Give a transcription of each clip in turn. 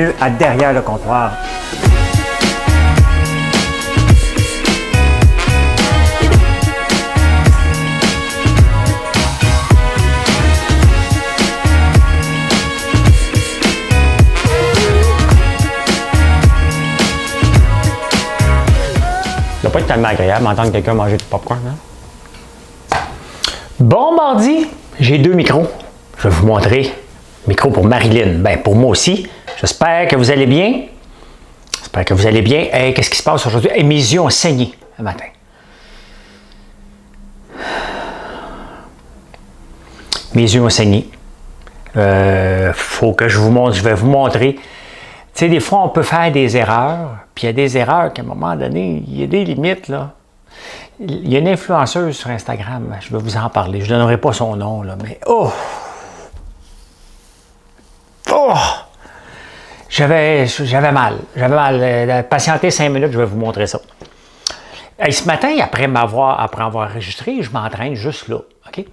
À derrière le comptoir. Ça doit pas être tellement agréable d'entendre quelqu'un manger du popcorn, hein? Bon mardi, j'ai 2 micros. Je vais vous montrer. Micro pour Marilyn. Ben pour moi aussi. J'espère que vous allez bien. J'espère que vous allez bien. Hey, qu'est-ce qui se passe aujourd'hui? Hey, mes yeux ont saigné le matin. Mes yeux ont saigné. Faut que je vous montre. Je vais vous montrer. Tu sais, des fois, on peut faire des erreurs. Puis il y a des erreurs qu'à un moment donné, il y a des limites, là. Il y a une influenceuse sur Instagram. Je vais vous en parler. Je ne donnerai pas son nom, là, mais oh! Oh! J'avais mal. J'avais mal. Patientez 5 minutes, je vais vous montrer ça. Et ce matin, après avoir enregistré, je m'entraîne juste là. OK?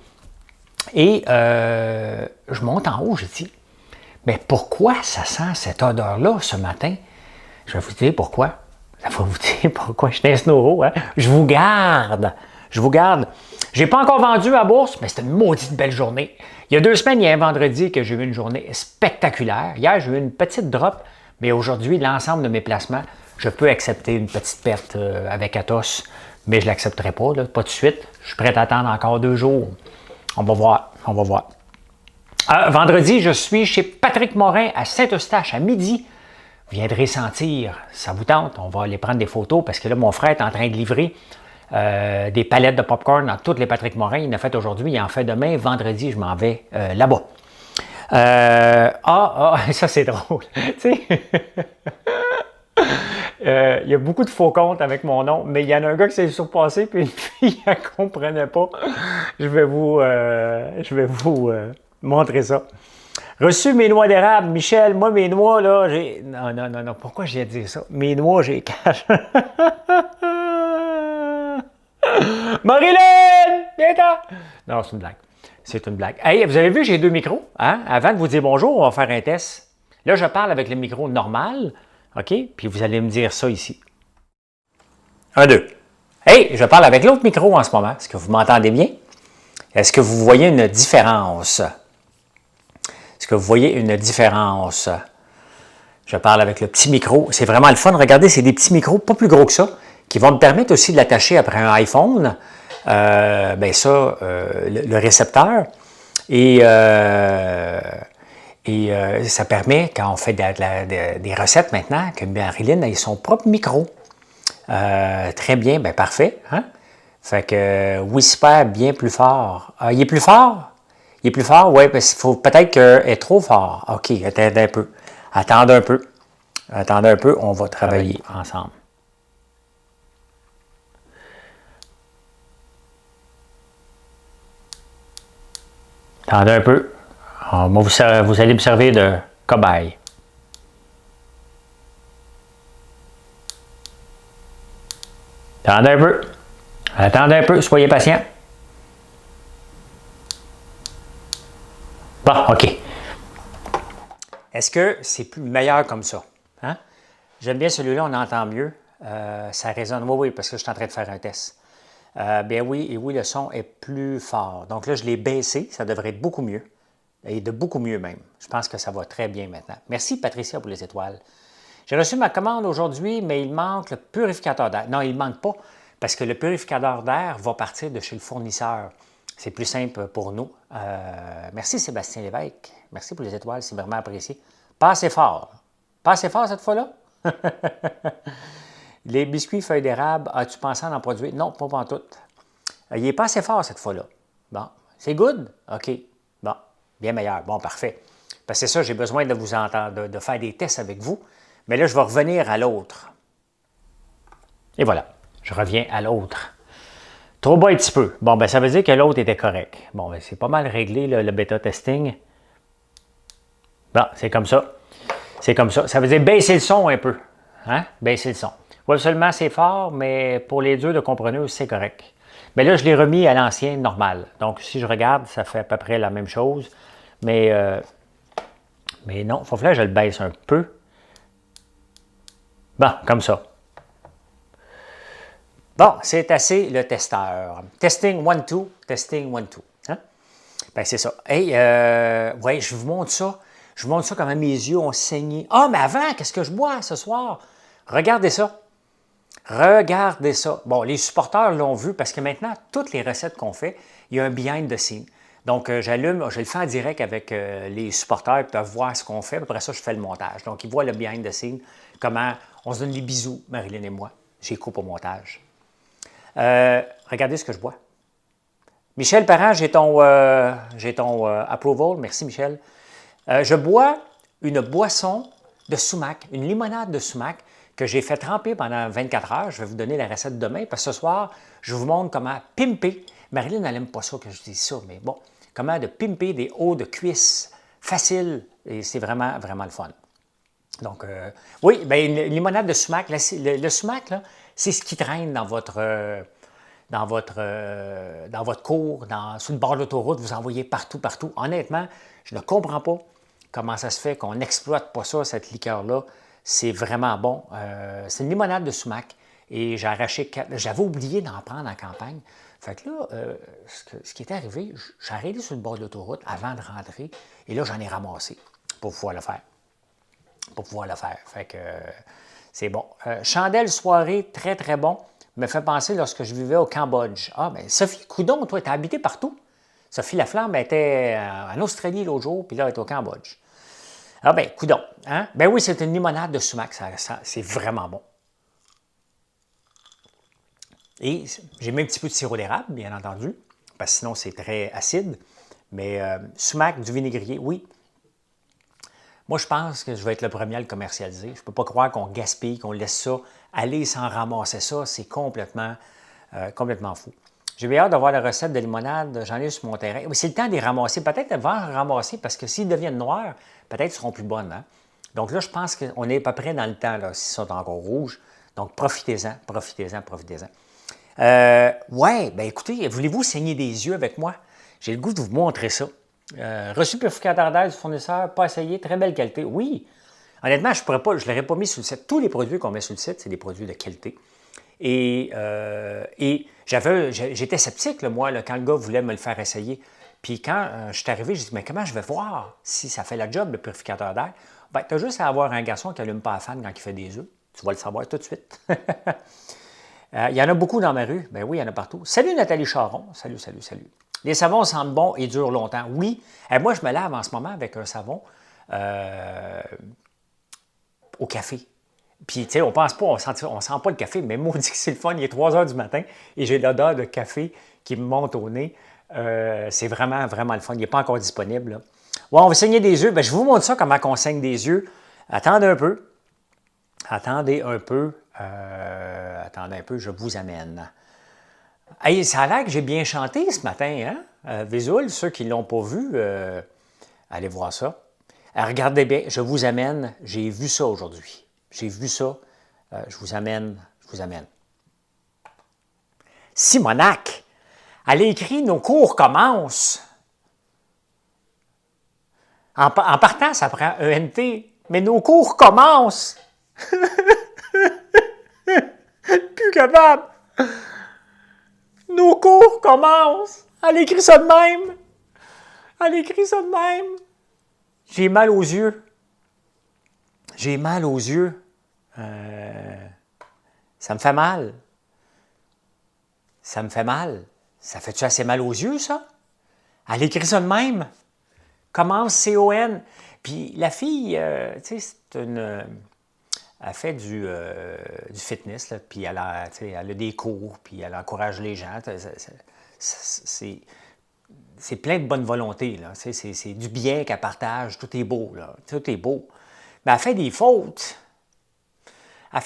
Et je monte en haut, je dis, mais pourquoi ça sent cette odeur-là ce matin? Je vais vous dire pourquoi. Ça va vous dire pourquoi je suis un snoro. Hein? Je vous garde. Je vous garde. Je n'ai pas encore vendu à bourse, mais c'était une maudite belle journée. Il y a 2 semaines, il y a un vendredi que j'ai eu une journée spectaculaire. Hier, j'ai eu une petite drop, mais aujourd'hui, l'ensemble de mes placements, je peux accepter une petite perte avec Atos, mais je ne l'accepterai pas, là, pas tout de suite. Je suis prêt à attendre encore 2 jours. On va voir, on va voir. Vendredi, je suis chez Patrick Morin à Saint-Eustache à midi. Vous viendrez sentir, ça vous tente, on va aller prendre des photos parce que là, mon frère est en train de livrer des palettes de popcorn dans toutes les Patrick Morin. Il en a fait aujourd'hui, il en fait demain. Vendredi, je m'en vais là-bas. Ça c'est drôle. Il y a beaucoup de faux comptes avec mon nom, mais il y en a un gars qui s'est surpassé, puis une fille, elle ne comprenait pas. Je vais vous montrer ça. Reçu mes noix d'érable. Michel, moi, mes noix, là, j'ai... Non. Pourquoi j'ai dit ça? Mes noix, j'ai cache. Marilyn! Viens-t'en! Non, c'est une blague. C'est une blague. Hey, vous avez vu, j'ai 2 micros. Hein? Avant de vous dire bonjour, on va faire un test. Là, je parle avec le micro normal. OK? Puis vous allez me dire ça ici. 1, 2. Hey, je parle avec l'autre micro en ce moment. Est-ce que vous m'entendez bien? Est-ce que vous voyez une différence? Est-ce que vous voyez une différence? Je parle avec le petit micro. C'est vraiment le fun. Regardez, c'est des petits micros, pas plus gros que ça, qui vont me permettre aussi de l'attacher après un iPhone. Le récepteur. Et ça permet, quand on fait des recettes maintenant, que Marilyn ait son propre micro. Très bien, ben parfait. Hein? Fait que Whisper bien plus fort. Il est plus fort? Il est plus fort? Oui, parce qu'il faut peut-être qu'il est trop fort. OK, attendez un peu. Attendez un peu. Attendez un peu, on va travailler ensemble. Attendez un peu. Vous allez me servir de cobaye. Attendez un peu. Attendez un peu, soyez patient. Bon, OK. Est-ce que c'est plus meilleur comme ça? Hein? J'aime bien celui-là, on entend mieux. Ça résonne. Oui, parce que je suis en train de faire un test. Bien oui, et oui, le son est plus fort. Donc là, je l'ai baissé, ça devrait être beaucoup mieux. Et de beaucoup mieux même. Je pense que ça va très bien maintenant. Merci Patricia pour les étoiles. J'ai reçu ma commande aujourd'hui, mais il manque le purificateur d'air. Non, il ne manque pas, parce que le purificateur d'air va partir de chez le fournisseur. C'est plus simple pour nous. Merci Sébastien Lévesque. Merci pour les étoiles, c'est vraiment apprécié. Pas assez fort. Pas assez fort cette fois-là? Les biscuits feuilles d'érable, as-tu pensé en produire? Non, pas pantoute. Il n'est pas assez fort cette fois-là. Bon, c'est good? OK. Bon, bien meilleur. Bon, parfait. Parce que c'est ça, j'ai besoin de vous entendre, de faire des tests avec vous. Mais là, je vais revenir à l'autre. Et voilà, je reviens à l'autre. Trop bas un petit peu. Bon, ben ça veut dire que l'autre était correct. Bon, ben c'est pas mal réglé, là, le bêta testing. Bon, c'est comme ça. C'est comme ça. Ça veut dire baisser le son un peu. Hein? Baisser le son. Oui, seulement c'est fort, mais pour les durs de compreneuse, c'est correct. Mais là, je l'ai remis à l'ancien normal. Donc, si je regarde, ça fait à peu près la même chose. Mais non, il faut que je le baisse un peu. Bon, comme ça. Bon, c'est assez le testeur. Testing 1, 2, testing 1, 2. Hein? Ben, c'est ça. Hey, ouais, je vous montre ça. Je vous montre ça comment mes yeux ont saigné. Ah, mais avant, qu'est-ce que je bois ce soir? Regardez ça. Regardez ça. Bon, les supporters l'ont vu parce que maintenant, toutes les recettes qu'on fait, il y a un behind the scene. Donc, j'allume, je le fais en direct avec les supporters, ils peuvent voir ce qu'on fait. Après ça, je fais le montage. Donc, ils voient le behind the scene, comment on se donne des bisous, Marilyn et moi. J'ai coupe au montage. Regardez ce que je bois. Michel Parent, j'ai ton approval. Merci, Michel. Je bois une boisson de sumac, une limonade de sumac que j'ai fait tremper pendant 24 heures. Je vais vous donner la recette demain parce que ce soir, je vous montre comment pimper. Marilyn, elle n'aime pas ça que je dise ça, mais bon, comment de pimper des hauts de cuisse facile et c'est vraiment, vraiment le fun. Donc, oui, bien, une limonade de sumac. Le sumac, c'est ce qui traîne dans votre cour, sur le bord de l'autoroute, vous en voyez partout, partout. Honnêtement, je ne comprends pas comment ça se fait qu'on n'exploite pas ça, cette liqueur-là. C'est vraiment bon. C'est une limonade de sumac. Et j'ai arraché 4. J'avais oublié d'en prendre en campagne. Fait que là, ce qui est arrivé, j'ai arrêté sur le bord de l'autoroute avant de rentrer. Et là, j'en ai ramassé pour pouvoir le faire. Fait que c'est bon. Chandelle soirée, très, très bon. Me fait penser lorsque je vivais au Cambodge. Ah, bien, Sophie Coudon, toi, tu as habité partout. Sophie Laflamme était en Australie l'autre jour, puis là, elle est au Cambodge. Ah, bien, Coudon. Hein? Ben oui, c'est une limonade de sumac. C'est vraiment bon. Et j'ai mis un petit peu de sirop d'érable, bien entendu, parce que sinon, c'est très acide. Mais sumac, du vinaigrier, oui. Moi, je pense que je vais être le premier à le commercialiser. Je ne peux pas croire qu'on gaspille, qu'on laisse ça aller sans ramasser ça. C'est complètement fou. J'ai bien hâte d'avoir la recette de limonade. J'en ai sur mon terrain. C'est le temps de les ramasser. Peut-être avant de ramasser, parce que s'ils deviennent noirs, peut-être qu'ils seront plus bonnes. Hein? Donc là, je pense qu'on est à peu près dans le temps, s'ils sont encore rouges. Donc, profitez-en. Ouais, bien écoutez, voulez-vous saigner des yeux avec moi? J'ai le goût de vous montrer ça. Reçu purificateur d'air du fournisseur, pas essayé, très belle qualité. Oui, honnêtement, je ne l'aurais pas mis sur le site. Tous les produits qu'on met sur le site, c'est des produits de qualité. Et j'étais sceptique, moi, quand le gars voulait me le faire essayer. Puis quand je suis arrivé, j'ai dit, mais comment je vais voir si ça fait la job, le purificateur d'air? Bien, tu as juste à avoir un garçon qui n'allume pas la fan quand il fait des œufs. Tu vas le savoir tout de suite. Il y en a beaucoup dans ma rue. Ben oui, il y en a partout. Salut Nathalie Charon. Salut. Les savons sentent bon et durent longtemps. Oui. Et moi, je me lave en ce moment avec un savon au café. Puis, tu sais, on pense pas, on sent pas le café, mais moi, on dit que c'est le fun. Il est 3 heures du matin et j'ai l'odeur de café qui me monte au nez. C'est vraiment, vraiment le fun. Il n'est pas encore disponible. Là. Ouais, on va saigner des yeux. Ben, je vous montre ça, comment on saigne des yeux. Attendez un peu, je vous amène. Hey, ça a l'air que j'ai bien chanté ce matin, hein? Visual, ceux qui ne l'ont pas vu, allez voir ça. Regardez bien, je vous amène, j'ai vu ça aujourd'hui. J'ai vu ça, je vous amène. Simonac, elle a écrit « Nos cours commencent ». En partant, ça prend ENT, mais nos cours commencent. Plus capable. Nos cours commencent. Elle écrit ça de même. J'ai mal aux yeux. Ça me fait mal. Ça fait-tu assez mal aux yeux, ça? Elle écrit ça de même. Commence C-O-N. Puis la fille, tu sais, elle fait du fitness, là, puis elle a des cours, puis elle encourage les gens. C'est plein de bonne volonté. Là. C'est du bien qu'elle partage. Tout est beau. Là. Tout est beau. Mais elle fait des fautes. À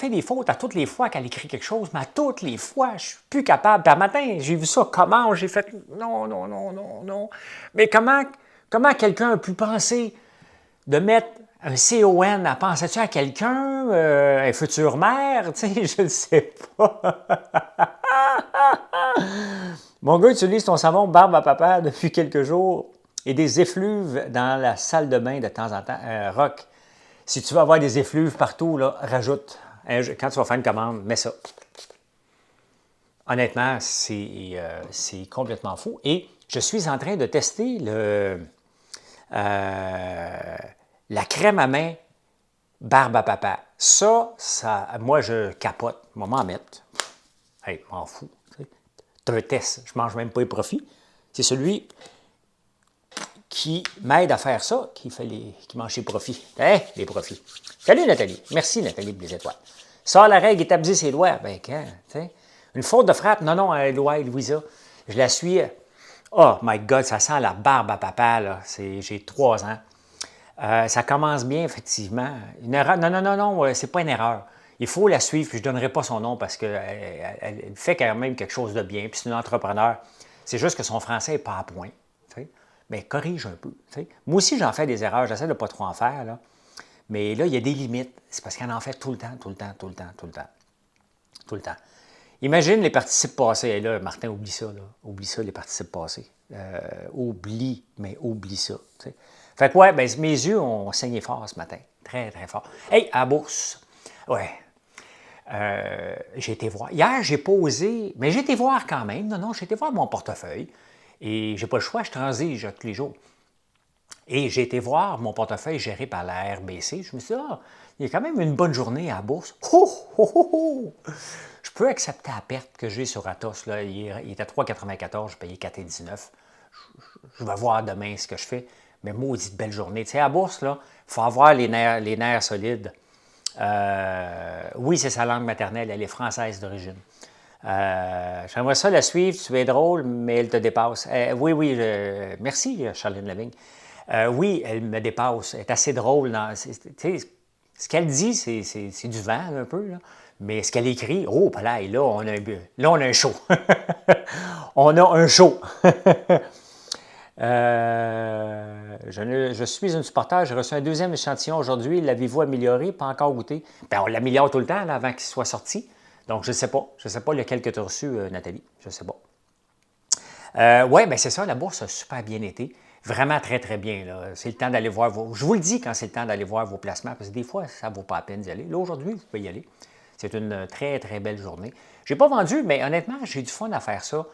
toutes les fois qu'elle écrit quelque chose, mais à toutes les fois, je suis plus capable. Puis un matin, j'ai vu ça. Comment j'ai fait... Non. Mais comment quelqu'un a pu penser de mettre un C-O-N, pensais-tu à quelqu'un, un futur maire? Tu sais, je ne sais pas. Mon gars utilise ton savon barbe à papa depuis quelques jours et des effluves dans la salle de bain de temps en temps. Rock, si tu veux avoir des effluves partout, là, rajoute. Quand tu vas faire une commande, mets ça. Honnêtement, c'est complètement fou. Et je suis en train de tester la crème à main barbe à papa. Ça, moi, je capote. Je vais m'en mettre. Hey, m'en fous. C'est un test. Je ne mange même pas les profits. C'est celui qui m'aide à faire ça qui mange ses profits. Hey, les profits. Salut, Nathalie. Merci, Nathalie, pour les étoiles. Ça, la règle, établit ses doigts. Ben, quand, t'sais? Une faute de frappe. Non, non, elle doit, Louisa. Je la suis. Oh, my God, ça sent la barbe à papa, là. J'ai 3 ans. Ça commence bien, effectivement. Une erreur? Non, non, non, non, c'est pas une erreur. Il faut la suivre, puis je ne donnerai pas son nom parce qu'elle fait quand même quelque chose de bien, puis c'est une entrepreneur. C'est juste que son français n'est pas à point. Mais corrige un peu. T'sais. Moi aussi, j'en fais des erreurs, j'essaie de ne pas trop en faire, là. Mais là, il y a des limites. C'est parce qu'elle en fait tout le temps, tout le temps, tout le temps, tout le temps. Tout le temps. Imagine les participes passés. Et là, Martin, oublie ça, là. Oublie ça, les participes passés. Oublie ça. T'sais. Fait que, ouais, ben, mes yeux ont saigné fort ce matin. Très, très fort. Hey, à la bourse. Ouais. J'ai été voir. Hier, j'ai pas osé, mais j'ai été voir quand même. Non, non, j'ai été voir mon portefeuille. Et j'ai pas le choix, je transige tous les jours. Et j'ai été voir mon portefeuille géré par la RBC. Je me suis dit, il y a quand même une bonne journée à la bourse. Je peux accepter la perte que j'ai sur Atos. Là. Il était à 3,94, je payais 4,19. Je vais voir demain ce que je fais. Mais maudite belle journée. Tu sais, à la bourse, il faut avoir les nerfs solides. Oui, c'est sa langue maternelle, elle est française d'origine. J'aimerais ça la suivre, tu es drôle, mais elle te dépasse. Oui, merci, Charlene Lavigne. Oui, elle me dépasse, elle est assez drôle. Ce qu'elle dit, c'est du vent un peu, là. Mais ce qu'elle écrit, oh, là, on a un show. On a un show. Je suis une supporter, j'ai reçu un 2e échantillon aujourd'hui. L'avez-vous amélioré? Pas encore goûté. Bien, on l'améliore tout le temps là, avant qu'il soit sorti. Donc, je ne sais pas. Je ne sais pas lequel que tu as reçu, Nathalie. Je ne sais pas. Oui, bien c'est ça, la bourse a super bien été. Vraiment très, très bien. C'est le temps d'aller voir vos... Je vous le dis quand c'est le temps d'aller voir vos placements, parce que des fois, ça ne vaut pas la peine d'y aller. Là, aujourd'hui, vous pouvez y aller. C'est une très, très belle journée. Je n'ai pas vendu, mais honnêtement, j'ai du fun à faire ça.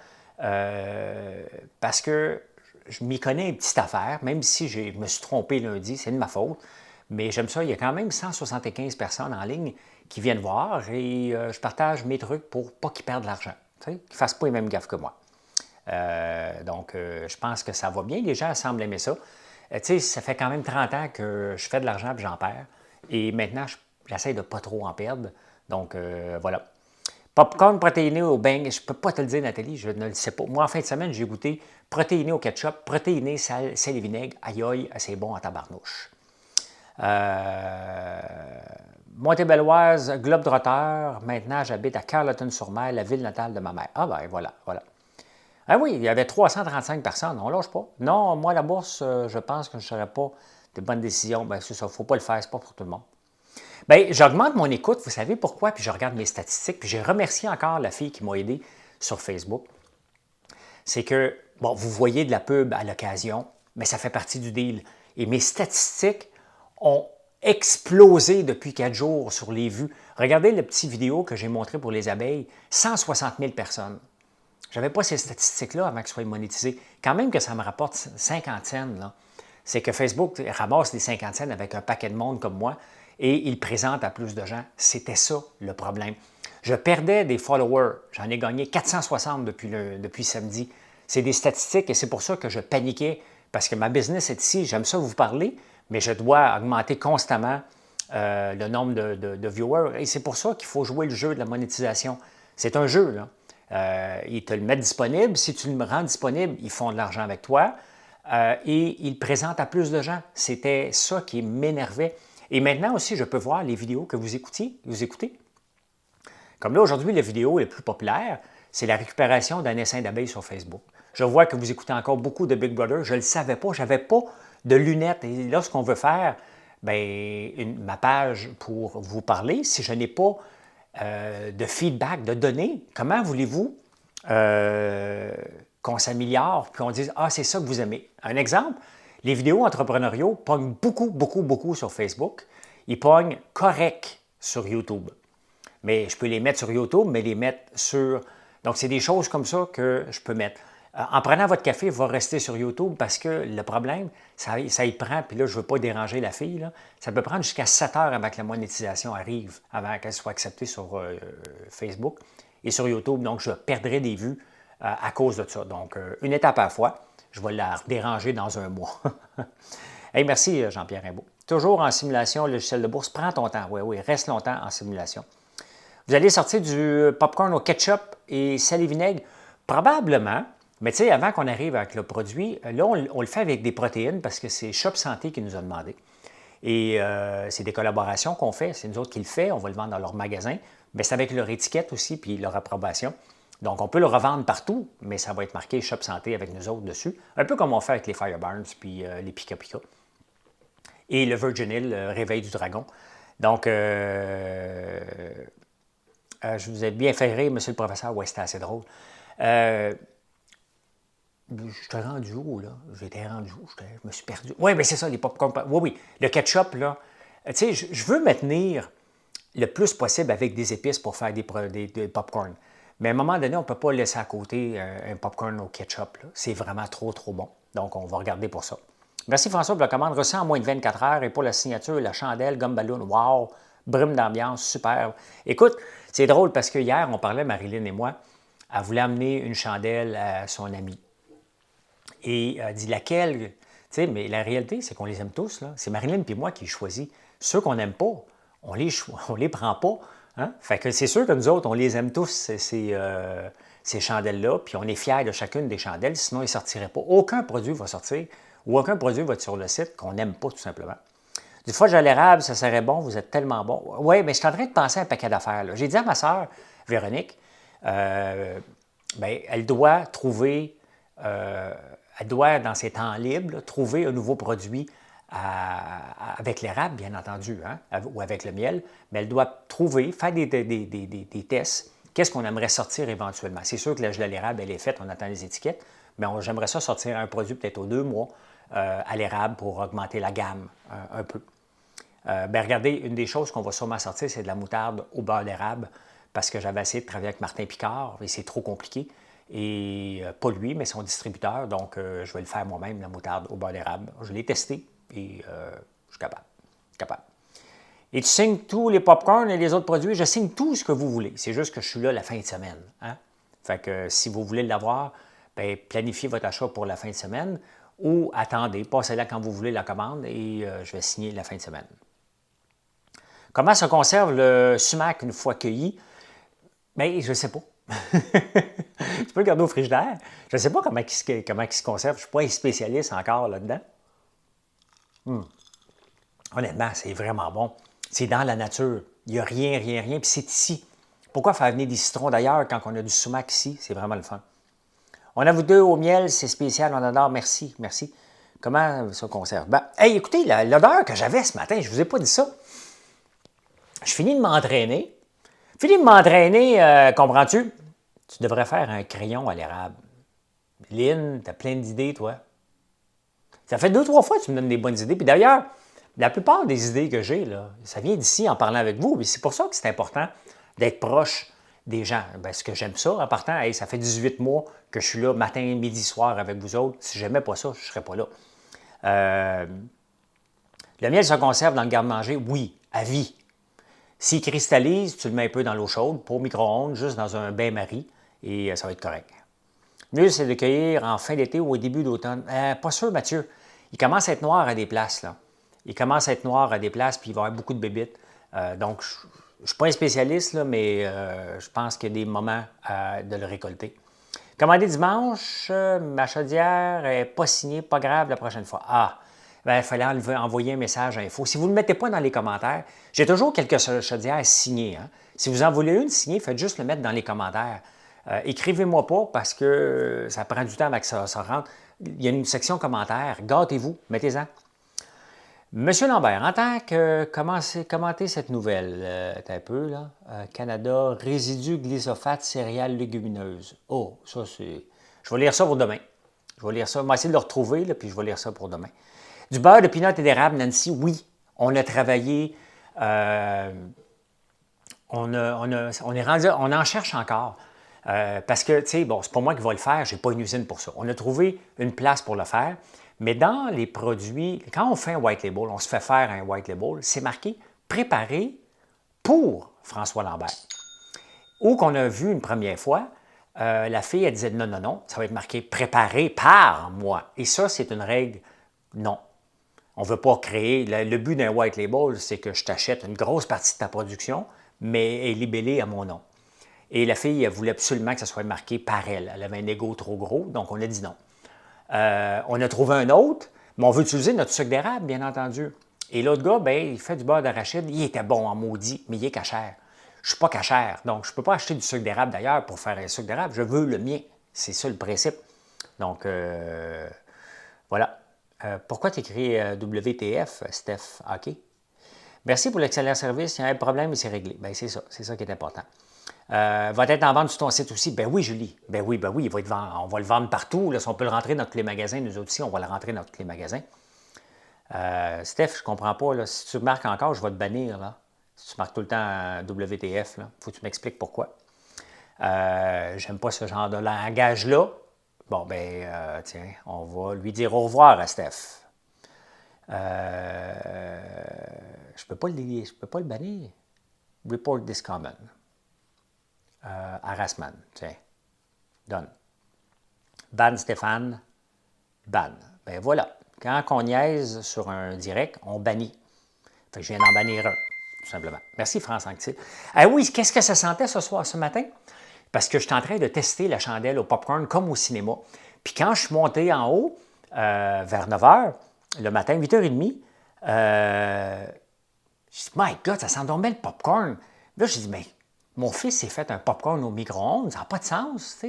Parce que je m'y connais une petite affaire, même si je me suis trompé lundi, c'est de ma faute. Mais j'aime ça, il y a quand même 175 personnes en ligne qui viennent voir et je partage mes trucs pour pas qu'ils perdent de l'argent, qu'ils ne fassent pas les mêmes gaffes que moi. Donc, je pense que ça va bien. Les gens semblent aimer ça. Ça fait quand même 30 ans que je fais de l'argent et j'en perds. Et maintenant, j'essaie de ne pas trop en perdre. Donc, voilà. Popcorn protéiné au bang, je ne peux pas te le dire, Nathalie, je ne le sais pas. Moi, en fin de semaine, j'ai goûté protéiné au ketchup, protéiné, sel et vinaigre. Aïe, aïe, c'est bon en tabarnouche. Monté-Belloise, Globe-Trotteur. Maintenant, j'habite à Carleton-sur-Mer, la ville natale de ma mère. Ah ben, voilà. Ah oui, il y avait 335 personnes, on ne lâche pas. Non, moi, la bourse, je pense que je ne ferais pas de bonnes décisions. Bien, c'est ça, il ne faut pas le faire, c'est pas pour tout le monde. Bien, j'augmente mon écoute, vous savez pourquoi, puis je regarde mes statistiques, puis j'ai remercié encore la fille qui m'a aidé sur Facebook. C'est que, bon, vous voyez de la pub à l'occasion, mais ça fait partie du deal. Et mes statistiques ont explosé depuis 4 jours sur les vues. Regardez la petite vidéo que j'ai montrée pour les abeilles, 160 000 personnes. Je n'avais pas ces statistiques-là avant que ce soit monétisé. Quand même que ça me rapporte 50 cents, là. C'est que Facebook ramasse les 50 cents avec un paquet de monde comme moi et il présente à plus de gens. C'était ça le problème. Je perdais des followers. J'en ai gagné 460 depuis samedi. C'est des statistiques et c'est pour ça que je paniquais parce que ma business est ici. J'aime ça vous parler, mais je dois augmenter constamment le nombre de viewers. Et c'est pour ça qu'il faut jouer le jeu de la monétisation. C'est un jeu, là. Ils te le mettent disponible. Si tu le rends disponible, ils font de l'argent avec toi. Et ils le présentent à plus de gens. C'était ça qui m'énervait. Et maintenant aussi, je peux voir les vidéos que vous écoutez. Comme là, aujourd'hui, la vidéo la plus populaire, c'est la récupération d'un essaim d'abeilles sur Facebook. Je vois que vous écoutez encore beaucoup de Big Brother. Je ne le savais pas. Je n'avais pas de lunettes. Et là, ce qu'on veut faire, ma page pour vous parler, si je n'ai pas de feedback, de données, comment voulez-vous qu'on s'améliore puis qu'on dise « Ah, c'est ça que vous aimez ». Un exemple, les vidéos entrepreneuriaux pognent beaucoup sur Facebook. Ils pognent correct sur YouTube. Mais je peux les mettre sur YouTube, mais les mettre sur... Donc, c'est des choses comme ça que je peux mettre. En prenant votre café, il va rester sur YouTube parce que le problème, ça y prend, puis là, je ne veux pas déranger la fille, là, ça peut prendre jusqu'à 7 heures avant que la monétisation arrive, avant qu'elle soit acceptée sur Facebook et sur YouTube. Donc, je perdrai des vues à cause de ça. Donc, une étape à la fois, je vais la déranger dans un mois. Hey, merci Jean-Pierre Rimbaud. Toujours en simulation, le logiciel de bourse, prends ton temps. Oui, oui, reste longtemps en simulation. Vous allez sortir du popcorn au ketchup et sel et vinaigre? Probablement. Mais tu sais, avant qu'on arrive avec le produit, là, on le fait avec des protéines parce que c'est Shop Santé qui nous a demandé. Et c'est des collaborations qu'on fait. C'est nous autres qui le fait. On va le vendre dans leur magasin. Mais c'est avec leur étiquette aussi puis leur approbation. Donc, on peut le revendre partout, mais ça va être marqué Shop Santé avec nous autres dessus. Un peu comme on fait avec les Fireburns puis les Pika Pika. Et le Virgin Hill, le Réveil du Dragon. Donc, je vous ai bien fait rire, monsieur le professeur. Oui, c'était assez drôle. Je t'ai rendu où, là? J'étais rendu où? Je me suis perdu. Oui, mais c'est ça, les popcorn. Oui, oui. Le ketchup, là. Tu sais, je veux me tenir le plus possible avec des épices pour faire des popcorn. Mais à un moment donné, on ne peut pas laisser à côté un popcorn au ketchup. C'est vraiment trop, trop bon. Donc, on va regarder pour ça. Merci François pour la commande. Reçue en moins de 24 heures. Et pour la signature, la chandelle, gomme ballon. Wow! Brume d'ambiance, super. Écoute, c'est drôle parce que hier, on parlait, Marilyn et moi, elle voulait amener une chandelle à son amie. Et elle dit laquelle, tu sais, mais la réalité, c'est qu'on les aime tous, là. C'est Marilyn et moi qui choisit. Ceux qu'on n'aime pas, on les prend pas. Hein? Fait que c'est sûr que nous autres, on les aime tous, ces chandelles-là, puis on est fiers de chacune des chandelles, sinon ils ne sortiraient pas. Aucun produit va sortir, ou aucun produit va être sur le site qu'on n'aime pas, tout simplement. Du fudge à l'érable, ça serait bon, vous êtes tellement bon. Oui, mais je suis en train de penser à un paquet d'affaires. J'ai dit à ma sœur, Véronique, elle doit trouver... elle doit, dans ses temps libres, là, trouver un nouveau produit avec l'érable, bien entendu, hein, ou avec le miel, mais elle doit trouver, faire des tests, qu'est-ce qu'on aimerait sortir éventuellement. C'est sûr que la gelée à l'érable, elle est faite, on attend les étiquettes, mais j'aimerais ça sortir un produit peut-être aux 2 mois à l'érable pour augmenter la gamme un peu. Regardez, une des choses qu'on va sûrement sortir, c'est de la moutarde au beurre d'érable, parce que j'avais essayé de travailler avec Martin Picard, et c'est trop compliqué. Et pas lui, mais son distributeur. Donc, je vais le faire moi-même, la moutarde au beurre d'érable. Je l'ai testé et je suis capable. Et tu signes tous les popcorns et les autres produits. Je signe tout ce que vous voulez. C'est juste que je suis là la fin de semaine. Hein? Fait que si vous voulez l'avoir, bien, planifiez votre achat pour la fin de semaine ou attendez, passez-la quand vous voulez la commande et je vais signer la fin de semaine. Comment se conserve le sumac une fois cueilli? Bien, je ne sais pas. Tu peux le garder au frigidaire. Je ne sais pas comment il se conserve. Je ne suis pas un spécialiste encore là-dedans. Honnêtement, c'est vraiment bon. C'est dans la nature. Il n'y a rien. Puis c'est ici. Pourquoi faire venir des citrons d'ailleurs quand on a du sumac ici? C'est vraiment le fun. On a vous deux au miel, c'est spécial. On adore. Merci. Comment ça conserve? Ben, hey, écoutez, l'odeur que j'avais ce matin, je ne vous ai pas dit ça. Je finis de m'entraîner. Comprends-tu? Tu devrais faire un crayon à l'érable. Lynn, tu as plein d'idées, toi. Ça fait 2-3 fois que tu me donnes des bonnes idées. Puis d'ailleurs, la plupart des idées que j'ai, là, ça vient d'ici en parlant avec vous. Mais c'est pour ça que c'est important d'être proche des gens. Parce que j'aime ça. En partant, hey, ça fait 18 mois que je suis là matin, midi, soir avec vous autres. Si j'aimais pas ça, je ne serais pas là. Le miel se conserve dans le garde-manger? Oui, à vie. S'il cristallise, tu le mets un peu dans l'eau chaude, pas au micro-ondes, juste dans un bain-marie, et ça va être correct. Mieux, c'est de cueillir en fin d'été ou au début d'automne. Pas sûr, Mathieu. Il commence à être noir à des places, là. Puis il va y avoir beaucoup de bébites. Donc, je ne suis pas un spécialiste, là, mais je pense qu'il y a des moments de le récolter. Commander dimanche, ma chaudière n'est pas signée, pas grave la prochaine fois. Il fallait envoyer un message à info. Si vous ne le mettez pas dans les commentaires, j'ai toujours quelques chaudières signées. Hein? Si vous en voulez une signée, faites juste le mettre dans les commentaires. Écrivez-moi pas parce que ça prend du temps avant que ça rentre. Il y a une section commentaires. Gâtez-vous, mettez-en. Monsieur Lambert, en tant que commentez cette nouvelle, un peu, là. Canada, résidus glyphosate céréales légumineuses. Oh, ça c'est. Je vais lire ça pour demain. Je vais essayer de le retrouver, là, puis je vais lire ça pour demain. Du beurre de pinot et d'érable, Nancy, oui. On a travaillé on est rendu, on en cherche encore. Parce que, tu sais, bon, c'est pas moi qui va le faire, j'ai pas une usine pour ça. On a trouvé une place pour le faire, mais dans les produits, quand on fait un white label, on se fait faire un white label, c'est marqué « Préparé pour François Lambert ». Ou qu'on a vu une première fois, la fille, elle disait « Non, non, non, ça va être marqué « Préparé par moi ». Et ça, c'est une règle, non. On ne veut pas créer, le but d'un white label, c'est que je t'achète une grosse partie de ta production, mais elle est libellée à mon nom. Et la fille, elle voulait absolument que ça soit marqué par elle. Elle avait un ego trop gros, donc on a dit non. On a trouvé un autre, mais on veut utiliser notre sucre d'érable, bien entendu. Et l'autre gars, ben, il fait du beurre d'arachide. Il était bon en maudit, mais il est cachère. Je ne suis pas cachère, donc je ne peux pas acheter du sucre d'érable d'ailleurs pour faire un sucre d'érable. Je veux le mien. C'est ça le principe. Donc, voilà. Pourquoi tu écris WTF, Steph? OK. Merci pour l'excellent service. Il y a un problème et c'est réglé. Bien, c'est ça qui est important. Va être en vente sur ton site aussi. Ben oui, Julie. Ben oui, il va être vendu. On va le vendre partout. Là, si on peut le rentrer dans tous les magasins, nous autres aussi, on va le rentrer dans tous les magasins. Steph, je ne comprends pas. Là. Si tu marques encore, je vais te bannir. Là. Si tu marques tout le temps WTF, il faut que tu m'expliques pourquoi. J'aime pas ce genre de langage-là. Bon, ben, tiens, on va lui dire au revoir à Steph. Je ne peux pas le bannir. Report this comment. Harassment, tiens. Done. Ban Stéphane, ban. Ben voilà. Quand on niaise sur un direct, on bannit. Fait que je viens d'en bannir un, tout simplement. Merci, France Anctil. Ah oui, qu'est-ce que ça sentait ce matin? Parce que je suis en train de tester la chandelle au popcorn comme au cinéma. Puis quand je suis monté en haut, vers 9 h, le matin, 8 h 30, je dis, my God, ça sent donc bien le popcorn. Là, je dis, mais mon fils s'est fait un popcorn au micro-ondes, ça n'a pas de sens.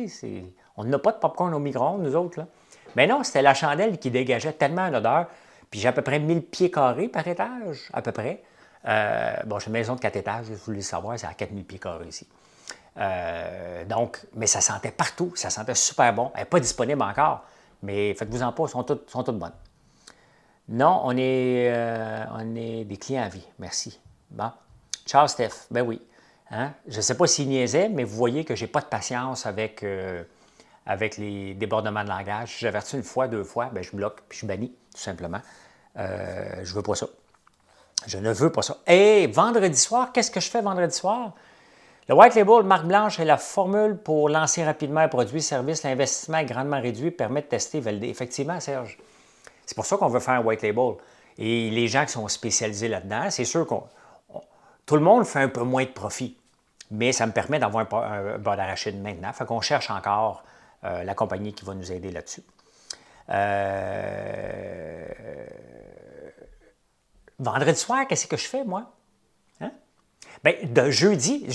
On n'a pas de popcorn au micro-ondes, nous autres. Là. Mais non, c'était la chandelle qui dégageait tellement l'odeur. Puis j'ai à peu près 1000 pieds carrés par étage, à peu près. Bon, j'ai une maison de 4 étages, je voulais le savoir, c'est à 4000 pieds carrés ici. Donc, mais ça sentait partout, ça sentait super bon. Elle n'est pas disponible encore, mais faites-vous-en pas, sont toutes bonnes. Non, on est des clients à vie, merci. Bon. Ciao, Steph. Ben oui. Hein? Je ne sais pas s'il niaisait, mais vous voyez que je n'ai pas de patience avec les débordements de langage. Si j'avertis une fois, 2 fois, ben je bloque, puis je bannis, tout simplement. Je ne veux pas ça. Je ne veux pas ça. Et vendredi soir, qu'est-ce que je fais vendredi soir? Le White Label marque blanche est la formule pour lancer rapidement un produit, service. L'investissement est grandement réduit, permet de tester, valider. Effectivement, Serge. C'est pour ça qu'on veut faire un White Label. Et les gens qui sont spécialisés là-dedans, c'est sûr qu'on tout le monde fait un peu moins de profit. Mais ça me permet d'avoir un beurre d'arachide maintenant. Fait qu'on cherche encore la compagnie qui va nous aider là-dessus. Vendredi soir, qu'est-ce que je fais, moi? Hein? Bien, de jeudi,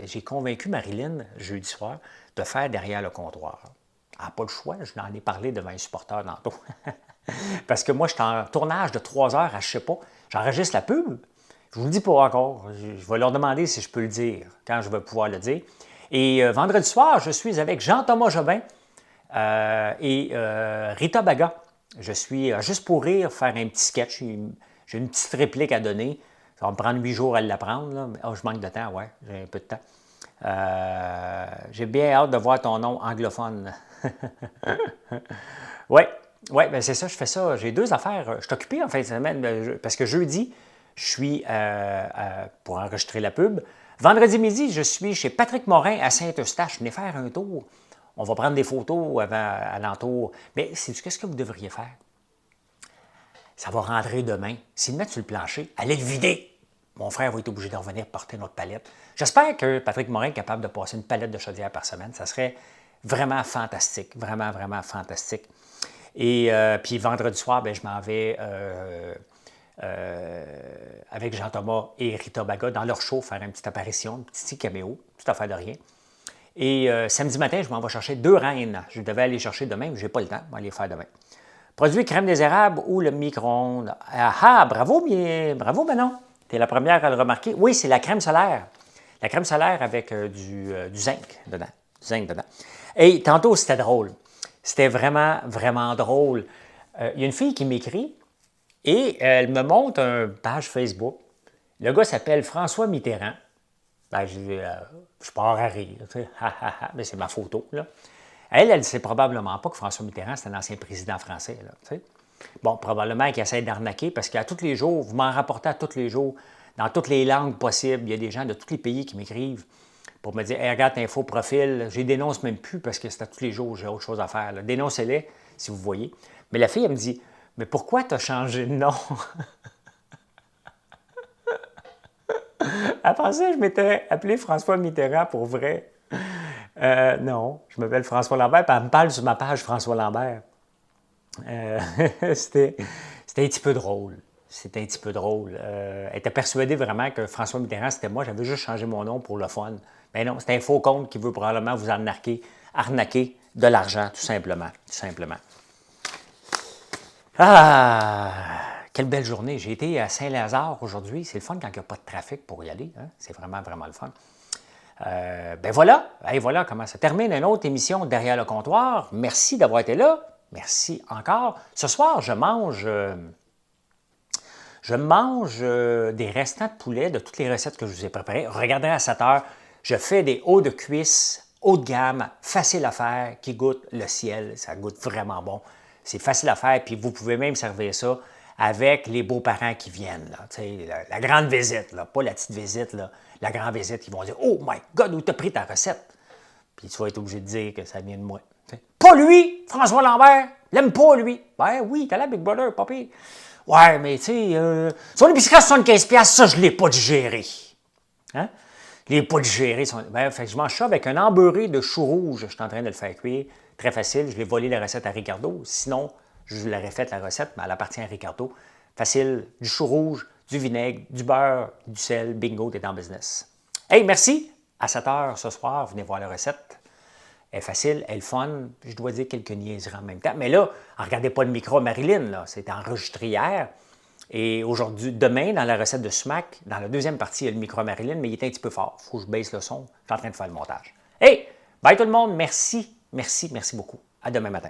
j'ai convaincu Marilyn, jeudi soir, de faire derrière le comptoir. Elle n'a pas le choix, je l'en ai parlé devant un supporter tantôt. Parce que moi, je suis en tournage de 3 heures à je ne sais pas. J'enregistre la pub. Je ne vous le dis pas encore. Je vais leur demander si je peux le dire, quand je vais pouvoir le dire. Et vendredi soir, je suis avec Jean-Thomas Jobin et Rita Baga. Je suis, juste pour rire, faire un petit sketch. J'ai une petite réplique à donner. Ça va me prendre 8 jours à l'apprendre. Là. Oh, je manque de temps, ouais, j'ai un peu de temps. J'ai bien hâte de voir ton nom anglophone. Oui, ben c'est ça, je fais ça. J'ai 2 affaires. Je suis occupé en fin de semaine parce que jeudi, je suis pour enregistrer la pub. Vendredi midi, je suis chez Patrick Morin à Saint-Eustache. Venez faire un tour. On va prendre des photos alentour. Mais qu'est-ce que vous devriez faire? Ça va rentrer demain. S'ils le mettent sur le plancher, allez le vider. Mon frère va être obligé de revenir porter notre palette. J'espère que Patrick Morin est capable de passer une palette de chaudière par semaine. Ça serait vraiment fantastique. Vraiment, vraiment fantastique. Et puis vendredi soir, ben, je m'en vais avec Jean-Thomas et Rita Baga dans leur show faire une petite apparition, un petit caméo, toute affaire de rien. Et samedi matin, je m'en vais chercher 2 reines. Je devais aller chercher demain, mais je n'ai pas le temps. Je vais aller faire demain. Produit crème des érables ou le micro-ondes. Ah, bravo Manon. Tu es la première à le remarquer. Oui, c'est la crème solaire. La crème solaire avec du zinc dedans. Et tantôt, c'était drôle. C'était vraiment, vraiment drôle. Il y a une fille qui m'écrit et elle me montre une page Facebook. Le gars s'appelle François Mitterrand. Ben, je pars à rire, tu sais. Mais c'est ma photo, là. Elle ne sait probablement pas que François Mitterrand, c'est un ancien président français, là, tu sais. Bon, probablement qu'il essaie d'arnaquer parce qu'à tous les jours, vous m'en rapportez à tous les jours, dans toutes les langues possibles. Il y a des gens de tous les pays qui m'écrivent pour me dire hey, regarde info profil. Je les dénonce même plus parce que c'est à tous les jours, j'ai autre chose à faire. Là. Dénoncez-les si vous voyez. Mais la fille, elle me dit mais pourquoi tu as changé de nom? Elle pensait que je m'étais appelé François Mitterrand pour vrai. Non, je m'appelle François Lambert, puis elle me parle sur ma page François Lambert. C'était un petit peu drôle. C'était un petit peu drôle. Elle était persuadée vraiment que François Mitterrand, c'était moi. J'avais juste changé mon nom pour le fun. Mais non, c'est un faux compte qui veut probablement vous arnaquer de l'argent, tout simplement. Tout simplement. Ah! Quelle belle journée. J'ai été à Saint-Lazare aujourd'hui. C'est le fun quand il n'y a pas de trafic pour y aller. Hein? C'est vraiment, vraiment le fun. Ben voilà. Et voilà comment ça termine une autre émission Derrière le comptoir. Merci d'avoir été là. Merci encore. Ce soir, je mange des restants de poulet de toutes les recettes que je vous ai préparées. Regardez à 7 heures, je fais des hauts de cuisse, haut de gamme, facile à faire, qui goûtent le ciel. Ça goûte vraiment bon. C'est facile à faire, puis vous pouvez même servir ça avec les beaux-parents qui viennent. Là, la grande visite, là, pas la petite visite, là, la grande visite, ils vont dire « Oh my God, où t'as pris ta recette? » Puis tu vas être obligé de dire que ça vient de moi. T'sais. Pas lui, François Lambert, l'aime pas lui. Ben oui, t'as la Big Brother, pas pire. Ouais, mais tu sais, son épicerie à 75$, ça, je l'ai pas digéré. Hein? Je l'ai pas digéré. Ben, fait que je mange ça avec un embeurré de chou rouge. Je suis en train de le faire cuire. Très facile. Je l'ai volé la recette à Ricardo. Sinon, je vous l'aurais faite la recette, mais elle appartient à Ricardo. Facile. Du chou rouge, du vinaigre, du beurre, du sel. Bingo, t'es en business. Hey, merci. À 7 heures ce soir, venez voir la recette. Elle est facile, elle est fun. Je dois dire quelques niaiseries en même temps. Mais là, regardez pas le micro Marilyn, là. C'est enregistré hier. Et aujourd'hui, demain, dans la recette de sumac, dans la deuxième partie, il y a le micro Marilyn, mais il est un petit peu fort. Il faut que je baisse le son. Je suis en train de faire le montage. Hey, bye tout le monde. Merci, merci, merci beaucoup. À demain matin.